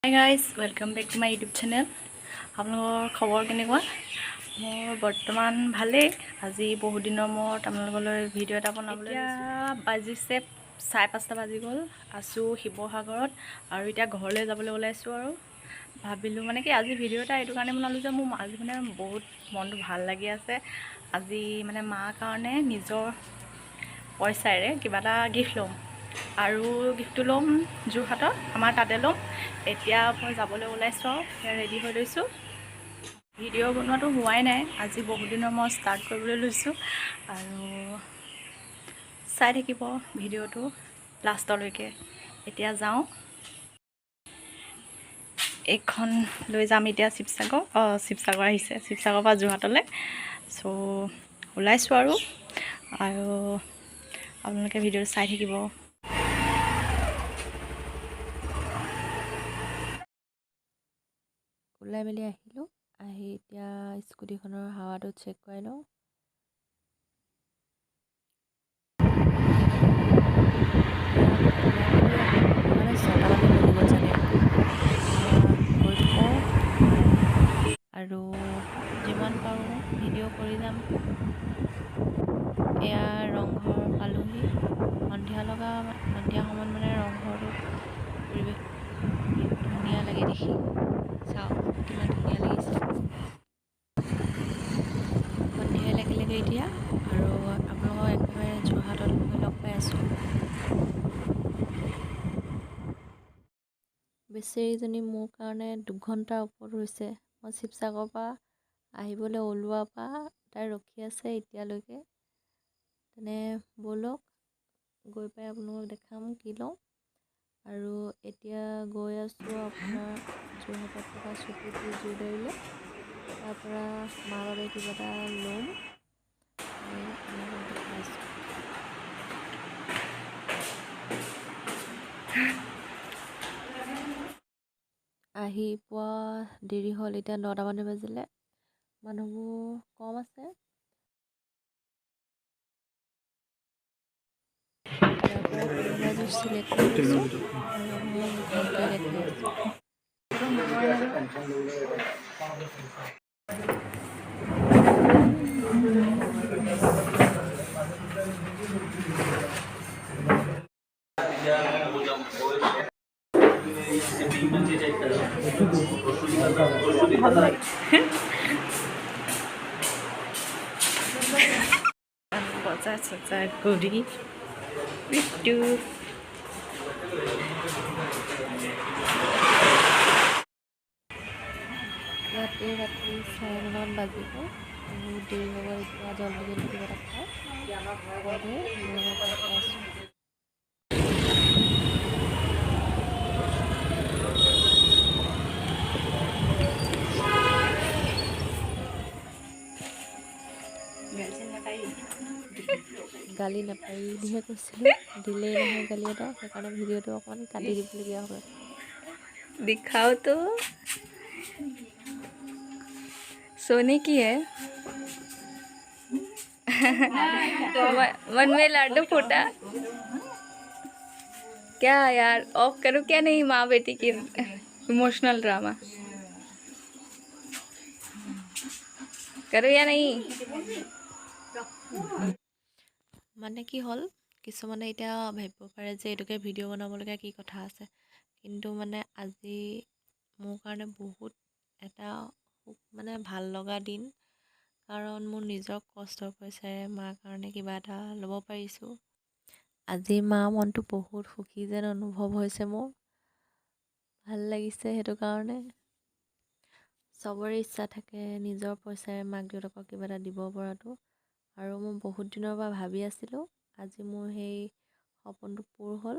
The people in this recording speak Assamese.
Hi guys, welcome back to my YouTube channel. আপোনালোকৰ খবৰ কেনেকুৱা? মোৰ বৰ্তমান ভালেই। আজি বহুত দিনৰ মূৰত আপোনালোকলৈ ভিডিঅ' এটা বনাবলৈ লৈছোঁ। বাজিছে 5:30 বাজি গ'ল। আছোঁ শিৱসাগৰত আৰু এতিয়া ঘৰলৈ যাবলৈ ওলাইছোঁ আৰু ভাবিলোঁ মানে কি আজি ভিডিঅ' এটা এইটো কাৰণে বনালোঁ যে মোৰ আজি মানে বহুত মনটো ভাল লাগি আছে। আজি মানে মাৰ কাৰণে নিজৰ পইচাৰে কিবা এটা গিফ্ট ল'ম আৰু গিফ্টটো ল'ম যোৰহাটত, আমাৰ তাতে ল'ম। এতিয়া মই যাবলৈ ওলাইছোঁ আৰু এতিয়া ৰেডি হৈ লৈছোঁ। ভিডিঅ' বনোৱাটো হোৱাই নাই, আজি বহুত দিনৰ মই ষ্টাৰ্ট কৰিবলৈ লৈছোঁ আৰু চাই থাকিব ভিডিঅ'টো লাষ্টলৈকে। এতিয়া যাওঁ, এইখন লৈ যাম এতিয়া শিৱসাগৰ আহিছে, শিৱসাগৰৰ পৰা যোৰহাটলৈ। চ' ওলাইছোঁ আৰু আপোনালোকে ভিডিঅ'টো চাই থাকিব। ওলাই মেলি আহিলোঁ, আহি এতিয়া স্কুটিখনৰ হাৱাটো চেক কৰাই লওঁ। মানে 6টা বাজি গ'ল চাগে। গৈ থাকোঁ আৰু যিমান পাৰোঁ ভিডিঅ' কৰি যাম। এয়া ৰংঘৰ পালোহি। সন্ধিয়া সময়ত মানে ৰংঘৰটোত পৰিৱেশ ধুনীয়া লাগে দেখি। চাওক কিমান ধুনীয়া লাগিছে। সন্ধিয়া লাগিলেগৈ এতিয়া আৰু আপোনালোকক একেবাৰে যোৰহাটত গৈ লগ পাই আছোঁ। বেচেৰীজনী মোৰ কাৰণে 2 ঘণ্টাৰ ওপৰত হৈছে। মই শিৱসাগৰৰ পৰা আহিবলৈ ওলোৱাৰ পৰা তাই ৰখি আছে এতিয়ালৈকে। তেনে ব'লক গৈ পাই আপোনালোকক দেখাম কি লওঁ। আৰু এতিয়া গৈ আছোঁ আপোনাৰ যোৰহাটত থকা চুকুটি জুৱেলাৰীলৈ। তাৰ পৰা মাৰ বাবে কিবা এটা ল'ম আৰু আপোনালোকক দেখাইছোঁ। আহি পোৱা দেৰি হ'ল, এতিয়া 9টা মান বাজিলে। মানুহবোৰ কম আছে। ইয়াৰ পৰা কোনোবা এযোৰ চিলেক্ট কৰি লৈছোঁ আৰু আপোনালোকক ঘৰত গৈ দেখাই আছোঁ। বজাৰ চজাৰ কৰি ইয়াতে ৰাতি 9:30মান বাজিব। বহুত দেৰি হ'ব, এতিয়া জল্দি কিবা এটা খাই ঘৰতে আপোনালোকক দেখাই আছোঁ। গালি নাপাৰি বুলিহে কৈছিলোঁ, দিলেই নহয় গালি এটা, সেইকাৰণে ভিডিঅ'টো অকণমান কাটি দিবলগীয়া হ'ল। दिखाओ तो सोने की है। मन में लाडू फूटा क्या यार, ऑफ करो क्या नहीं माँ बेटी की इमोशनल ड्रामा करो या नहीं। মানে কি হ'ল, কিছুমানে এতিয়া ভাবিব পাৰে যে এইটোকে ভিডিঅ' বনাবলগীয়া কি কথা আছে, কিন্তু মানে আজি মোৰ কাৰণে বহুত এটা মানে ভাল লগা দিন। কাৰণ মোৰ নিজৰ কষ্টৰ পইচাৰে মাৰ কাৰণে কিবা এটা ল'ব পাৰিছোঁ। আজি মা মনটো বহুত সুখী যেন অনুভৱ হৈছে মোৰ। ভাল লাগিছে সেইটো কাৰণে। চবৰে ইচ্ছা থাকে নিজৰ পইচাৰে মাক দেউতাকক কিবা এটা দিব পৰাটো, আৰু মই বহুত দিনৰ পৰা ভাবি আছিলোঁ। আজি মোৰ সেই সপোনটো পূৰ হ'ল।